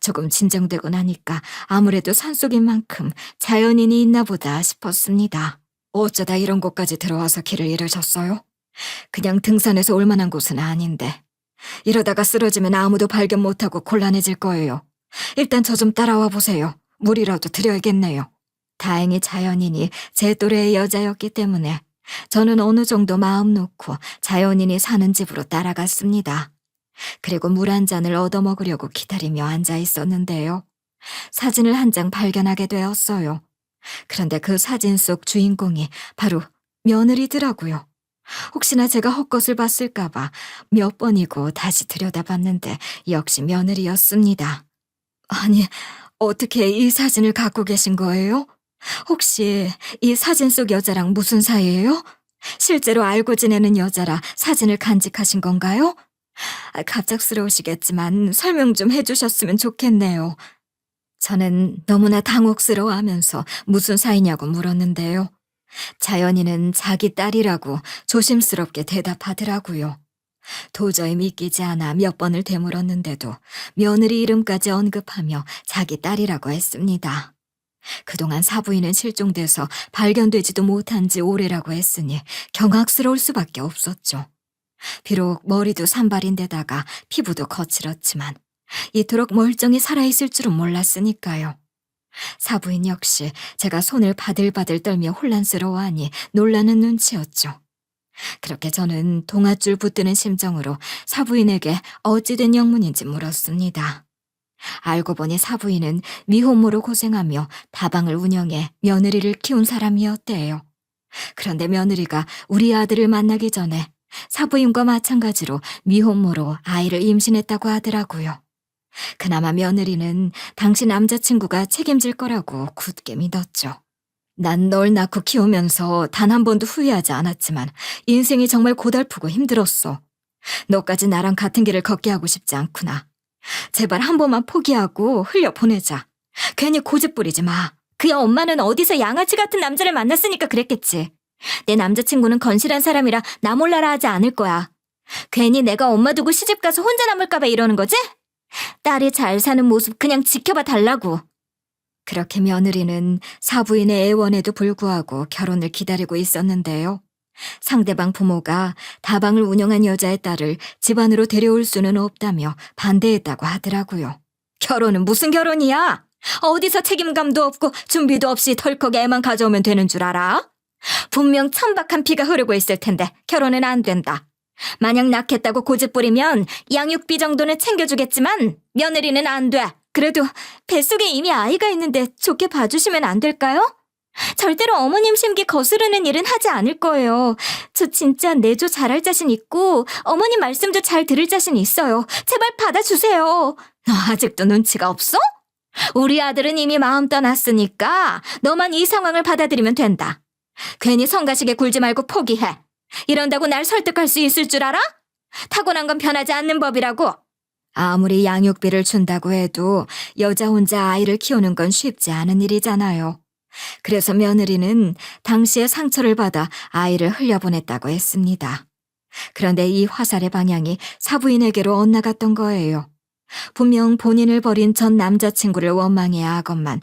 조금 진정되고 나니까 아무래도 산속인 만큼 자연인이 있나 보다 싶었습니다. 어쩌다 이런 곳까지 들어와서 길을 잃으셨어요? 그냥 등산해서 올 만한 곳은 아닌데. 이러다가 쓰러지면 아무도 발견 못하고 곤란해질 거예요. 일단 저 좀 따라와 보세요. 물이라도 드려야겠네요. 다행히 자연인이 제 또래의 여자였기 때문에 저는 어느 정도 마음 놓고 자연인이 사는 집으로 따라갔습니다. 그리고 물 한 잔을 얻어먹으려고 기다리며 앉아 있었는데요. 사진을 한 장 발견하게 되었어요. 그런데 그 사진 속 주인공이 바로 며느리더라고요. 혹시나 제가 헛것을 봤을까봐 몇 번이고 다시 들여다봤는데 역시 며느리였습니다. 아니, 어떻게 이 사진을 갖고 계신 거예요? 혹시 이 사진 속 여자랑 무슨 사이예요? 실제로 알고 지내는 여자라 사진을 간직하신 건가요? 갑작스러우시겠지만 설명 좀 해주셨으면 좋겠네요. 저는 너무나 당혹스러워하면서 무슨 사이냐고 물었는데요. 자연이는 자기 딸이라고 조심스럽게 대답하더라고요. 도저히 믿기지 않아 몇 번을 되물었는데도 며느리 이름까지 언급하며 자기 딸이라고 했습니다. 그동안 사부인은 실종돼서 발견되지도 못한 지 오래라고 했으니 경악스러울 수밖에 없었죠. 비록 머리도 산발인데다가 피부도 거칠었지만 이토록 멀쩡히 살아있을 줄은 몰랐으니까요. 사부인 역시 제가 손을 바들바들 떨며 혼란스러워하니 놀라는 눈치였죠. 그렇게 저는 동아줄 붙드는 심정으로 사부인에게 어찌된 영문인지 물었습니다. 알고 보니 사부인은 미혼모로 고생하며 다방을 운영해 며느리를 키운 사람이었대요. 그런데 며느리가 우리 아들을 만나기 전에 사부인과 마찬가지로 미혼모로 아이를 임신했다고 하더라고요. 그나마 며느리는 당시 남자친구가 책임질 거라고 굳게 믿었죠. 난 널 낳고 키우면서 단 한 번도 후회하지 않았지만 인생이 정말 고달프고 힘들었어. 너까지 나랑 같은 길을 걷게 하고 싶지 않구나. 제발 한 번만 포기하고 흘려보내자. 괜히 고집 부리지 마. 그야 엄마는 어디서 양아치 같은 남자를 만났으니까 그랬겠지. 내 남자친구는 건실한 사람이라 나 몰라라 하지 않을 거야. 괜히 내가 엄마 두고 시집가서 혼자 남을까 봐 이러는 거지? 딸이 잘 사는 모습 그냥 지켜봐 달라고. 그렇게 며느리는 사부인의 애원에도 불구하고 결혼을 기다리고 있었는데요. 상대방 부모가 다방을 운영한 여자의 딸을 집안으로 데려올 수는 없다며 반대했다고 하더라고요. 결혼은 무슨 결혼이야? 어디서 책임감도 없고 준비도 없이 덜컥 애만 가져오면 되는 줄 알아? 분명 천박한 피가 흐르고 있을 텐데 결혼은 안 된다. 만약 낳겠다고 고집 부리면 양육비 정도는 챙겨주겠지만 며느리는 안 돼. 그래도 뱃속에 이미 아이가 있는데 좋게 봐주시면 안 될까요? 절대로 어머님 심기 거스르는 일은 하지 않을 거예요. 저 진짜 내조 잘할 자신 있고 어머님 말씀도 잘 들을 자신 있어요. 제발 받아주세요. 너 아직도 눈치가 없어? 우리 아들은 이미 마음 떠났으니까 너만 이 상황을 받아들이면 된다. 괜히 성가시게 굴지 말고 포기해. 이런다고 날 설득할 수 있을 줄 알아? 타고난 건 변하지 않는 법이라고. 아무리 양육비를 준다고 해도 여자 혼자 아이를 키우는 건 쉽지 않은 일이잖아요. 그래서 며느리는 당시에 상처를 받아 아이를 흘려보냈다고 했습니다. 그런데 이 화살의 방향이 사부인에게로 엇나갔던 거예요. 분명 본인을 버린 전 남자친구를 원망해야 하건만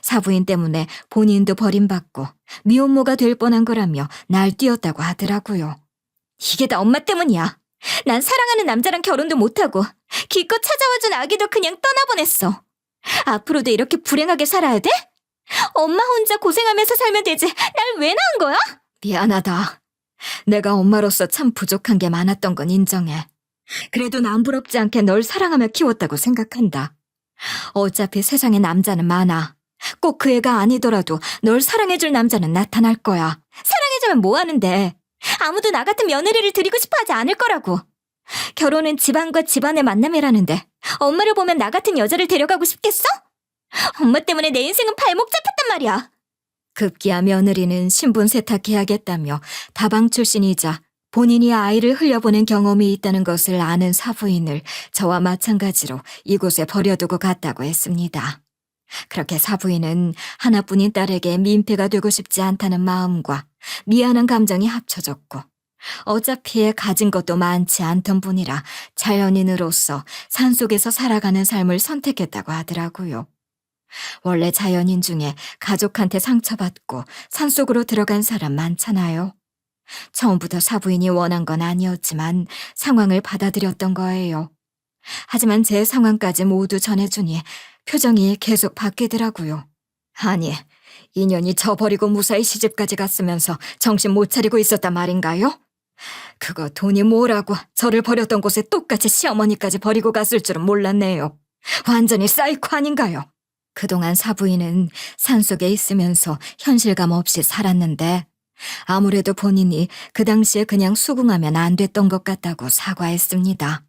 사부인 때문에 본인도 버림받고 미혼모가 될 뻔한 거라며 날뛰었다고 하더라고요. 이게 다 엄마 때문이야. 난 사랑하는 남자랑 결혼도 못하고 기껏 찾아와준 아기도 그냥 떠나보냈어. 앞으로도 이렇게 불행하게 살아야 돼? 엄마 혼자 고생하면서 살면 되지. 날 왜 낳은 거야? 미안하다. 내가 엄마로서 참 부족한 게 많았던 건 인정해. 그래도 남부럽지 않게 널 사랑하며 키웠다고 생각한다. 어차피 세상에 남자는 많아. 꼭 그 애가 아니더라도 널 사랑해줄 남자는 나타날 거야. 사랑해주면 뭐 하는데? 아무도 나 같은 며느리를 드리고 싶어 하지 않을 거라고. 결혼은 집안과 집안의 만남이라는데 엄마를 보면 나 같은 여자를 데려가고 싶겠어? 엄마 때문에 내 인생은 발목 잡혔단 말이야. 급기야 며느리는 신분 세탁해야겠다며 다방 출신이자 본인이 아이를 흘려보낸 경험이 있다는 것을 아는 사부인을 저와 마찬가지로 이곳에 버려두고 갔다고 했습니다. 그렇게 사부인은 하나뿐인 딸에게 민폐가 되고 싶지 않다는 마음과 미안한 감정이 합쳐졌고 어차피 가진 것도 많지 않던 분이라 자연인으로서 산속에서 살아가는 삶을 선택했다고 하더라고요. 원래 자연인 중에 가족한테 상처받고 산속으로 들어간 사람 많잖아요. 처음부터 사부인이 원한 건 아니었지만 상황을 받아들였던 거예요. 하지만 제 상황까지 모두 전해주니 표정이 계속 바뀌더라고요. 아니, 인연이 저버리고 무사히 시집까지 갔으면서 정신 못 차리고 있었단 말인가요? 그거 돈이 뭐라고 저를 버렸던 곳에 똑같이 시어머니까지 버리고 갔을 줄은 몰랐네요. 완전히 사이코 아닌가요? 그동안 사부인은 산속에 있으면서 현실감 없이 살았는데 아무래도 본인이 그 당시에 그냥 수긍하면 안 됐던 것 같다고 사과했습니다.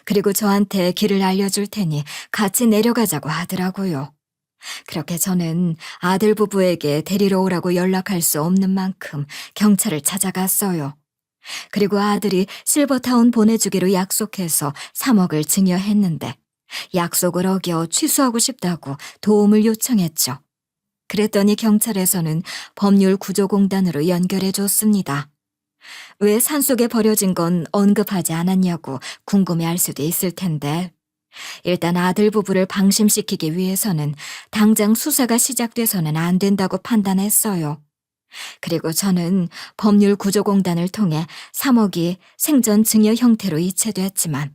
그리고 저한테 길을 알려줄 테니 같이 내려가자고 하더라고요. 그렇게 저는 아들 부부에게 데리러 오라고 연락할 수 없는 만큼 경찰을 찾아갔어요. 그리고 아들이 실버타운 보내주기로 약속해서 3억을 증여했는데 약속을 어겨 취소하고 싶다고 도움을 요청했죠. 그랬더니 경찰에서는 법률구조공단으로 연결해 줬습니다. 왜 산속에 버려진 건 언급하지 않았냐고 궁금해할 수도 있을 텐데 일단 아들 부부를 방심시키기 위해서는 당장 수사가 시작돼서는 안 된다고 판단했어요. 그리고 저는 법률구조공단을 통해 3억이 생전 증여 형태로 이체됐지만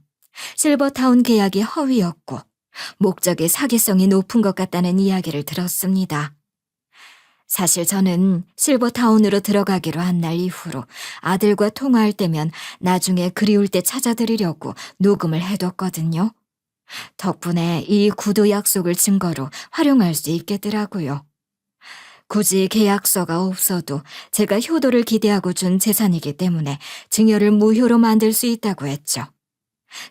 실버타운 계약이 허위였고 목적이 사기성이 높은 것 같다는 이야기를 들었습니다. 사실 저는 실버타운으로 들어가기로 한 날 이후로 아들과 통화할 때면 나중에 그리울 때 찾아드리려고 녹음을 해뒀거든요. 덕분에 이 구도 약속을 증거로 활용할 수 있겠더라고요. 굳이 계약서가 없어도 제가 효도를 기대하고 준 재산이기 때문에 증여를 무효로 만들 수 있다고 했죠.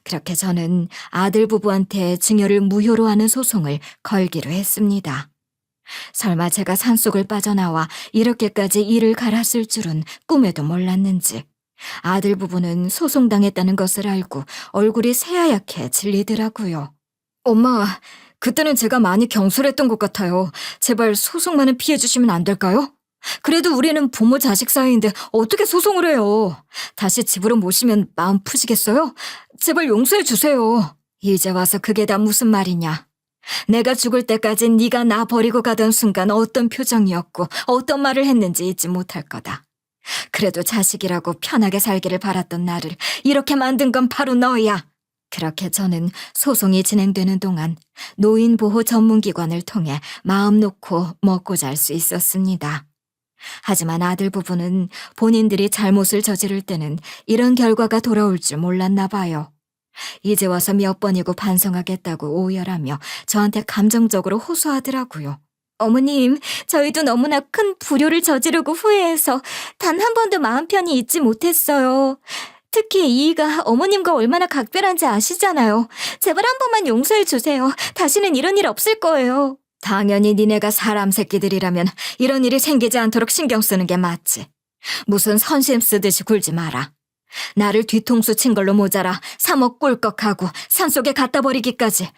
그렇게 저는 아들 부부한테 증여를 무효로 하는 소송을 걸기로 했습니다. 설마 제가 산속을 빠져나와 이렇게까지 이를 갈았을 줄은 꿈에도 몰랐는지 아들 부부는 소송당했다는 것을 알고 얼굴이 새하얗게 질리더라고요. 엄마, 그때는 제가 많이 경솔했던 것 같아요. 제발 소송만은 피해주시면 안 될까요? 그래도 우리는 부모 자식 사이인데 어떻게 소송을 해요? 다시 집으로 모시면 마음 푸시겠어요? 제발 용서해 주세요. 이제 와서 그게 다 무슨 말이냐. 내가 죽을 때까지 네가 나 버리고 가던 순간 어떤 표정이었고 어떤 말을 했는지 잊지 못할 거다. 그래도 자식이라고 편하게 살기를 바랐던 나를 이렇게 만든 건 바로 너야. 그렇게 저는 소송이 진행되는 동안 노인보호 전문기관을 통해 마음 놓고 먹고 잘 수 있었습니다. 하지만 아들 부부는 본인들이 잘못을 저지를 때는 이런 결과가 돌아올 줄 몰랐나 봐요. 이제 와서 몇 번이고 반성하겠다고 오열하며 저한테 감정적으로 호소하더라고요. 어머님, 저희도 너무나 큰 불효를 저지르고 후회해서 단 한 번도 마음 편히 잊지 못했어요. 특히 이이가 어머님과 얼마나 각별한지 아시잖아요. 제발 한 번만 용서해 주세요. 다시는 이런 일 없을 거예요. 당연히 니네가 사람 새끼들이라면 이런 일이 생기지 않도록 신경 쓰는 게 맞지. 무슨 선심 쓰듯이 굴지 마라. 나를 뒤통수 친 걸로 모자라 3억 꿀꺽하고 산속에 갖다 버리기까지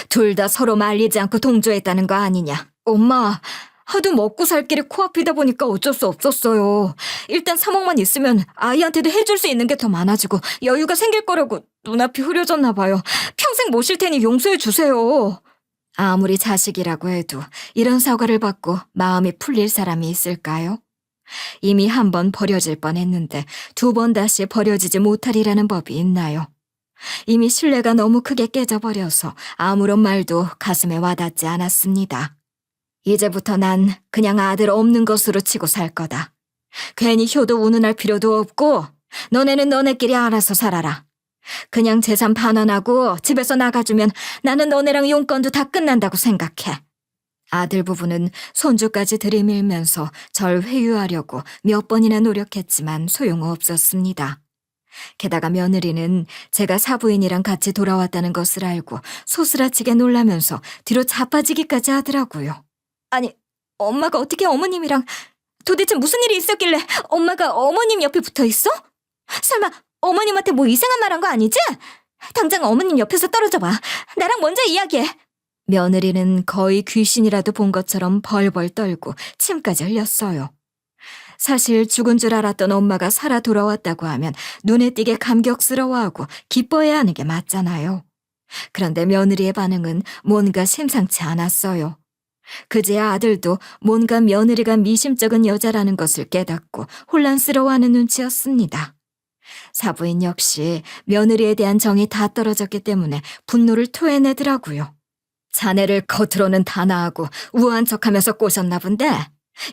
둘 다 서로 말리지 않고 동조했다는 거 아니냐. 엄마, 하도 먹고 살 길이 코앞이다 보니까 어쩔 수 없었어요. 일단 3억만 있으면 아이한테도 해줄 수 있는 게 더 많아지고 여유가 생길 거라고 눈앞이 흐려졌나 봐요. 평생 모실 테니 용서해 주세요. 아무리 자식이라고 해도 이런 사과를 받고 마음이 풀릴 사람이 있을까요? 이미 한 번 버려질 뻔했는데 2번 다시 버려지지 못하리라는 법이 있나요? 이미 신뢰가 너무 크게 깨져버려서 아무런 말도 가슴에 와닿지 않았습니다. 이제부터 난 그냥 아들 없는 것으로 치고 살 거다. 괜히 효도 운운할 필요도 없고 너네는 너네끼리 알아서 살아라. 그냥 재산 반환하고 집에서 나가주면 나는 너네랑 용건도 다 끝난다고 생각해. 아들 부부는 손주까지 들이밀면서 절 회유하려고 몇 번이나 노력했지만 소용없었습니다. 게다가 며느리는 제가 사부인이랑 같이 돌아왔다는 것을 알고 소스라치게 놀라면서 뒤로 자빠지기까지 하더라고요. 아니, 엄마가 어떻게 어머님이랑 도대체 무슨 일이 있었길래 엄마가 어머님 옆에 붙어 있어? 설마 어머님한테 뭐 이상한 말 한 거 아니지? 당장 어머님 옆에서 떨어져 봐. 나랑 먼저 이야기해. 며느리는 거의 귀신이라도 본 것처럼 벌벌 떨고 침까지 흘렸어요. 사실 죽은 줄 알았던 엄마가 살아 돌아왔다고 하면 눈에 띄게 감격스러워하고 기뻐해야 하는 게 맞잖아요. 그런데 며느리의 반응은 뭔가 심상치 않았어요. 그제야 아들도 뭔가 며느리가 미심쩍은 여자라는 것을 깨닫고 혼란스러워하는 눈치였습니다. 사부인 역시 며느리에 대한 정이 다 떨어졌기 때문에 분노를 토해내더라고요. 자네를 겉으로는 단아하고 우아한 척하면서 꼬셨나 본데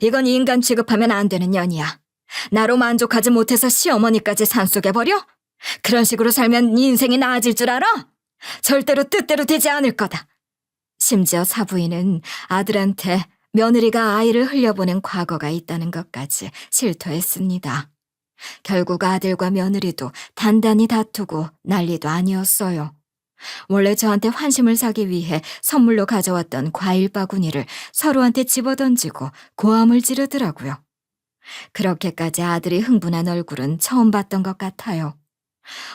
이건 인간 취급하면 안 되는 년이야. 나로 만족하지 못해서 시어머니까지 산속에 버려? 그런 식으로 살면 인생이 나아질 줄 알아? 절대로 뜻대로 되지 않을 거다. 심지어 사부인은 아들한테 며느리가 아이를 흘려보낸 과거가 있다는 것까지 실토했습니다. 결국 아들과 며느리도 단단히 다투고 난리도 아니었어요. 원래 저한테 환심을 사기 위해 선물로 가져왔던 과일 바구니를 서로한테 집어던지고 고함을 지르더라고요. 그렇게까지 아들이 흥분한 얼굴은 처음 봤던 것 같아요.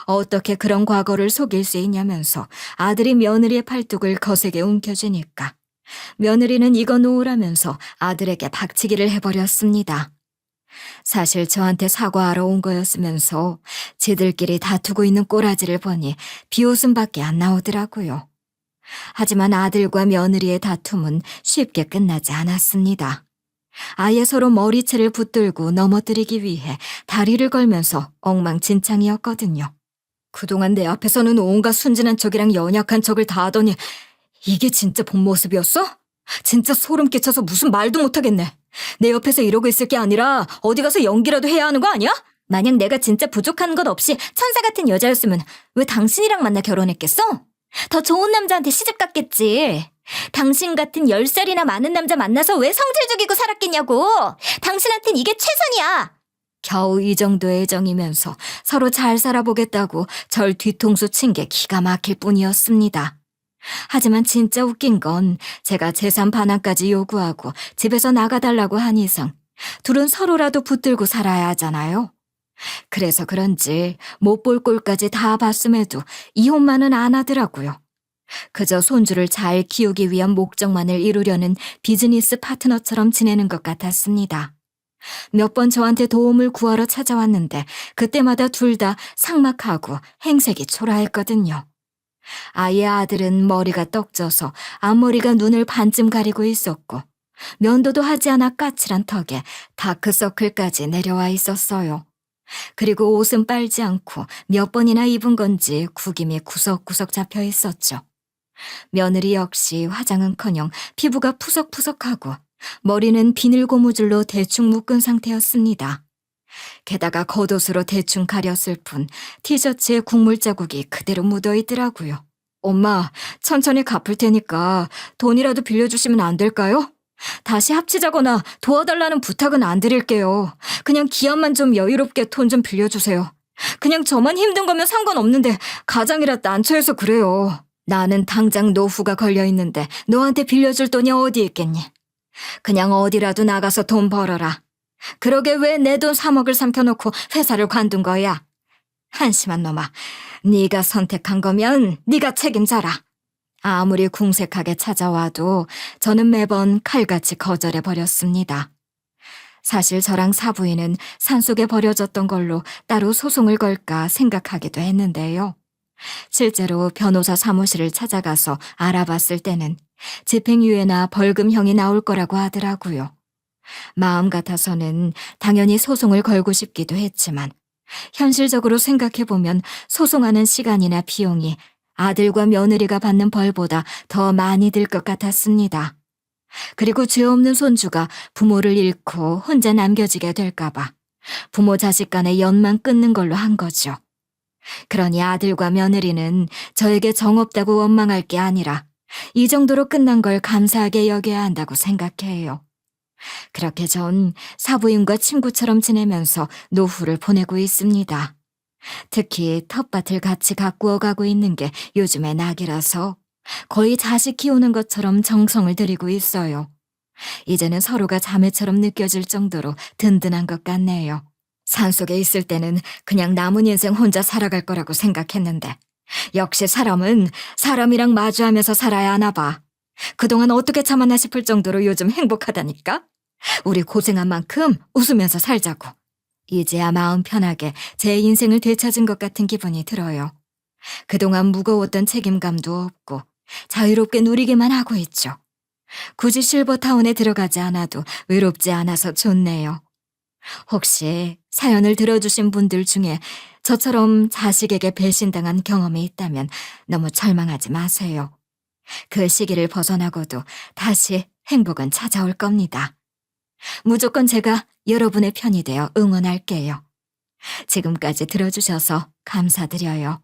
어떻게 그런 과거를 속일 수 있냐면서 아들이 며느리의 팔뚝을 거세게 움켜쥐니까 며느리는 이거 놓으라면서 아들에게 박치기를 해버렸습니다. 사실 저한테 사과하러 온 거였으면서 지들끼리 다투고 있는 꼬라지를 보니 비웃음밖에 안 나오더라고요. 하지만 아들과 며느리의 다툼은 쉽게 끝나지 않았습니다. 아예 서로 머리채를 붙들고 넘어뜨리기 위해 다리를 걸면서 엉망진창이었거든요. 그동안 내 앞에서는 온갖 순진한 척이랑 연약한 척을 다 하더니 이게 진짜 본 모습이었어? 진짜 소름 끼쳐서 무슨 말도 못하겠네. 내 옆에서 이러고 있을 게 아니라 어디 가서 연기라도 해야 하는 거 아니야? 만약 내가 진짜 부족한 것 없이 천사 같은 여자였으면 왜 당신이랑 만나 결혼했겠어? 더 좋은 남자한테 시집 갔겠지. 당신 같은 10살이나 많은 남자 만나서 왜 성질 죽이고 살았겠냐고. 당신한텐 이게 최선이야. 겨우 이 정도의 애정이면서 서로 잘 살아보겠다고 절 뒤통수 친 게 기가 막힐 뿐이었습니다. 하지만 진짜 웃긴 건 제가 재산 반환까지 요구하고 집에서 나가달라고 한 이상 둘은 서로라도 붙들고 살아야 하잖아요. 그래서 그런지 못 볼 꼴까지 다 봤음에도 이혼만은 안 하더라고요. 그저 손주를 잘 키우기 위한 목적만을 이루려는 비즈니스 파트너처럼 지내는 것 같았습니다. 몇 번 저한테 도움을 구하러 찾아왔는데 그때마다 둘 다 삭막하고 행색이 초라했거든요. 아이의 아들은 머리가 떡져서 앞머리가 눈을 반쯤 가리고 있었고 면도도 하지 않아 까칠한 턱에 다크서클까지 내려와 있었어요. 그리고 옷은 빨지 않고 몇 번이나 입은 건지 구김이 구석구석 잡혀 있었죠. 며느리 역시 화장은커녕 피부가 푸석푸석하고 머리는 비닐 고무줄로 대충 묶은 상태였습니다. 게다가 겉옷으로 대충 가렸을 뿐 티셔츠에 국물 자국이 그대로 묻어있더라고요. 엄마, 천천히 갚을 테니까 돈이라도 빌려주시면 안 될까요? 다시 합치자거나 도와달라는 부탁은 안 드릴게요. 그냥 기한만 좀 여유롭게 돈 좀 빌려주세요. 그냥 저만 힘든 거면 상관없는데 가장이라 난처해서 그래요. 나는 당장 노후가 걸려있는데 너한테 빌려줄 돈이 어디 있겠니? 그냥 어디라도 나가서 돈 벌어라. 그러게 왜 내 돈 3억을 삼켜놓고 회사를 관둔 거야? 한심한 놈아, 네가 선택한 거면 네가 책임져라. 아무리 궁색하게 찾아와도 저는 매번 칼같이 거절해버렸습니다. 사실 저랑 사부인은 산속에 버려졌던 걸로 따로 소송을 걸까 생각하기도 했는데요. 실제로 변호사 사무실을 찾아가서 알아봤을 때는 집행유예나 벌금형이 나올 거라고 하더라고요. 마음 같아서는 당연히 소송을 걸고 싶기도 했지만 현실적으로 생각해보면 소송하는 시간이나 비용이 아들과 며느리가 받는 벌보다 더 많이 들 것 같았습니다. 그리고 죄 없는 손주가 부모를 잃고 혼자 남겨지게 될까봐 부모 자식 간의 연만 끊는 걸로 한 거죠. 그러니 아들과 며느리는 저에게 정없다고 원망할 게 아니라 이 정도로 끝난 걸 감사하게 여겨야 한다고 생각해요. 그렇게 전 사부인과 친구처럼 지내면서 노후를 보내고 있습니다. 특히 텃밭을 같이 가꾸어 가고 있는 게 요즘의 낙이라서 거의 자식 키우는 것처럼 정성을 들이고 있어요. 이제는 서로가 자매처럼 느껴질 정도로 든든한 것 같네요. 산속에 있을 때는 그냥 남은 인생 혼자 살아갈 거라고 생각했는데 역시 사람은 사람이랑 마주하면서 살아야 하나 봐. 그동안 어떻게 참았나 싶을 정도로 요즘 행복하다니까? 우리 고생한 만큼 웃으면서 살자고. 이제야 마음 편하게 제 인생을 되찾은 것 같은 기분이 들어요. 그동안 무거웠던 책임감도 없고 자유롭게 누리기만 하고 있죠. 굳이 실버타운에 들어가지 않아도 외롭지 않아서 좋네요. 혹시 사연을 들어주신 분들 중에 저처럼 자식에게 배신당한 경험이 있다면 너무 절망하지 마세요. 그 시기를 벗어나고도 다시 행복은 찾아올 겁니다. 무조건 제가 여러분의 편이 되어 응원할게요. 지금까지 들어주셔서 감사드려요.